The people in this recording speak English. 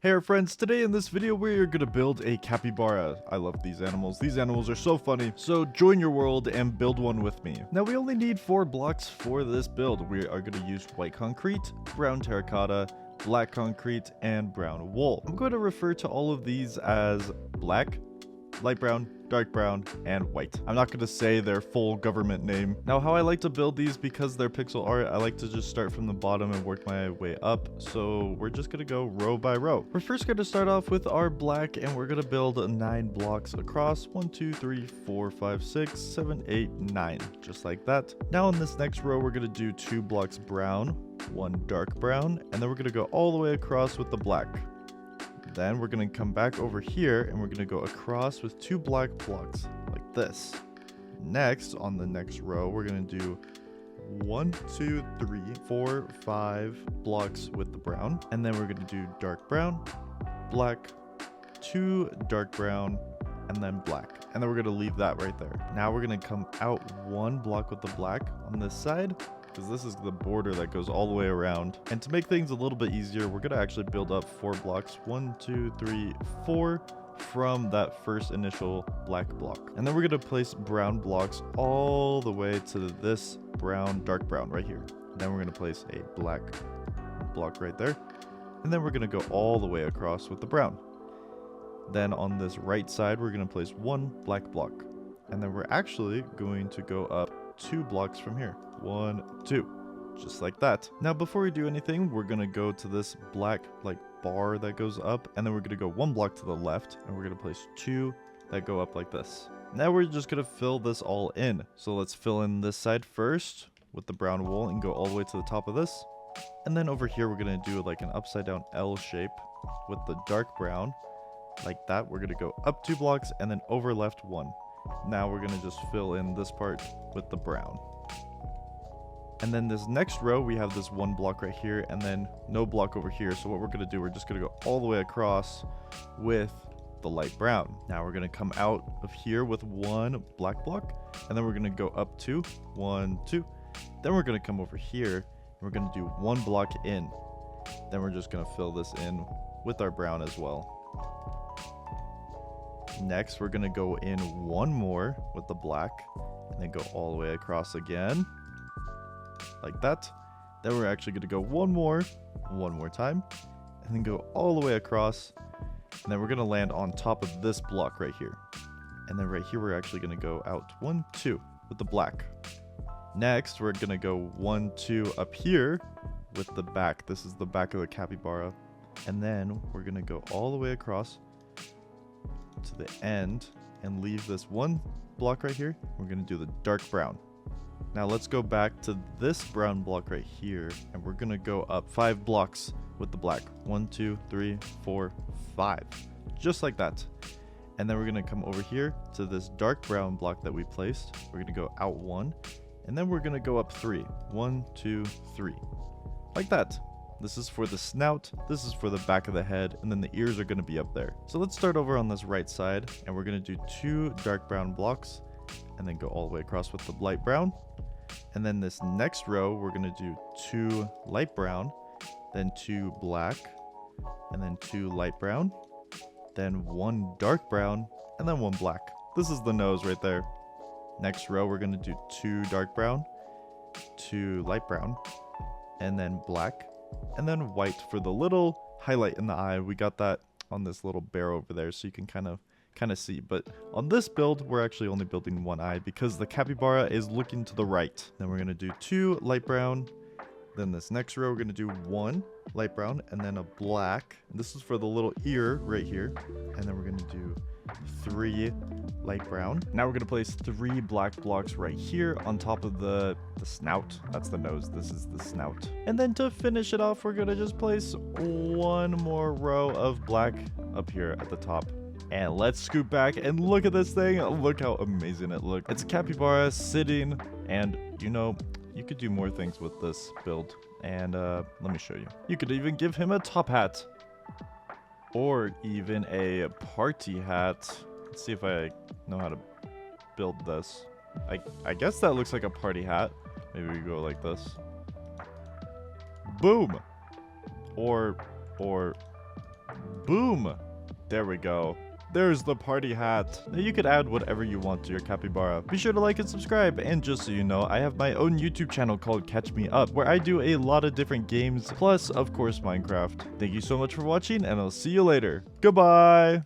Hey friends, today in this video we are going to build a capybara. I love these animals. These animals are so funny. So join your world and build one with me. Now we only need 4 blocks for this build. We are going to use white concrete, brown terracotta, black concrete, and brown wool. I'm going to refer to all of these as black, light brown, dark brown, and white. I'm not going to say their full government name. Now, how I like to build these, because they're pixel art, I like to just start from the bottom and work my way up. So we're just going to go row by row. We're first going to start off with our black, and we're going to build 9 blocks across. 1, 2, 3, 4, 5, 6, 7, 8, 9. Just like that. Now in this next row, we're going to do 2 blocks brown, 1 dark brown, and then we're going to go all the way across with the black. Then we're going to come back over here and we're going to go across with 2 black blocks like this. Next, on the next row, we're going to do 1, 2, 3, 4, 5 blocks with the brown. And then we're going to do dark brown, black, 2 dark brown, and then black. And then we're going to leave that right there. Now we're going to come out 1 block with the black on this side, because this is the border that goes all the way around. And to make things a little bit easier, we're going to actually build up 4 blocks. 1, 2, 3, 4 from that first initial black block. And then we're going to place brown blocks all the way to this brown, dark brown right here. And then we're going to place a black block right there. And then we're going to go all the way across with the brown. Then on this right side, we're going to place 1 black block. And then we're actually going to go up 2 blocks from here. 1, 2, just like that. Now before we do anything, we're gonna go to this black bar that goes up, and then we're gonna go 1 block to the left, and we're gonna place 2 that go up like this. Now we're just gonna fill this all in. So let's fill in this side first with the brown wool and go all the way to the top of this. And then over here we're gonna do like an upside down L shape with the dark brown like that. We're gonna go up 2 blocks and then over left 1. Now we're gonna just fill in this part with the brown. And then this next row, we have this 1 block right here and then no block over here. So what we're going to do, we're just going to go all the way across with the light brown. Now we're going to come out of here with 1 black block, and then we're going to go up 2, 1, 2. Then we're going to come over here and we're going to do 1 block in. Then we're just going to fill this in with our brown as well. Next, we're going to go in 1 more with the black and then go all the way across again. Like that. Then we're actually going to go one more time, and then go all the way across, and then we're going to land on top of this block right here. And then right here we're actually going to go out 1, 2 with the black. Next we're going to go 1, 2 up here with the back. This is the back of the capybara. And then we're going to go all the way across to the end and leave this 1 block right here. We're going to do the dark brown. Now let's go back to this brown block right here, and we're going to go up 5 blocks with the black. 1, 2, 3, 4, 5. Just like that. And then we're going to come over here to this dark brown block that we placed. We're going to go out 1, and then we're going to go up 3. 1, 2, 3. Like that. This is for the snout, this is for the back of the head, and then the ears are going to be up there. So let's start over on this right side, and we're going to do 2 dark brown blocks, and then go all the way across with the light brown. And then this next row, we're going to do 2 light brown, then 2 black, and then 2 light brown, then 1 dark brown, and then 1 black. This is the nose right there. Next row, we're going to do 2 dark brown, 2 light brown, and then black, and then white for the little highlight in the eye. We got that on this little bear over there, so you can kind of see. But on this build, we're actually only building 1 eye because the capybara is looking to the right. Then we're going to do 2 light brown. Then this next row, we're going to do 1 light brown and then a black. And this is for the little ear right here. And then we're going to do 3 light brown. Now we're going to place 3 black blocks right here on top of the snout. That's the nose. This is the snout. And then to finish it off, we're going to just place 1 more row of black up here at the top. And let's scoot back and look at this thing. Look how amazing it looks. It's a capybara sitting, and you know, you could do more things with this build. And let me show you. You could even give him a top hat, or even a party hat. Let's see if I know how to build this. I guess that looks like a party hat. Maybe we go like this. Boom. Or Boom. There we go. There's the party hat. Now you could add whatever you want to your capybara. Be sure to like and subscribe. And just so you know, I have my own YouTube channel called Catch Me Up, where I do a lot of different games, plus, of course, Minecraft. Thank you so much for watching, and I'll see you later. Goodbye!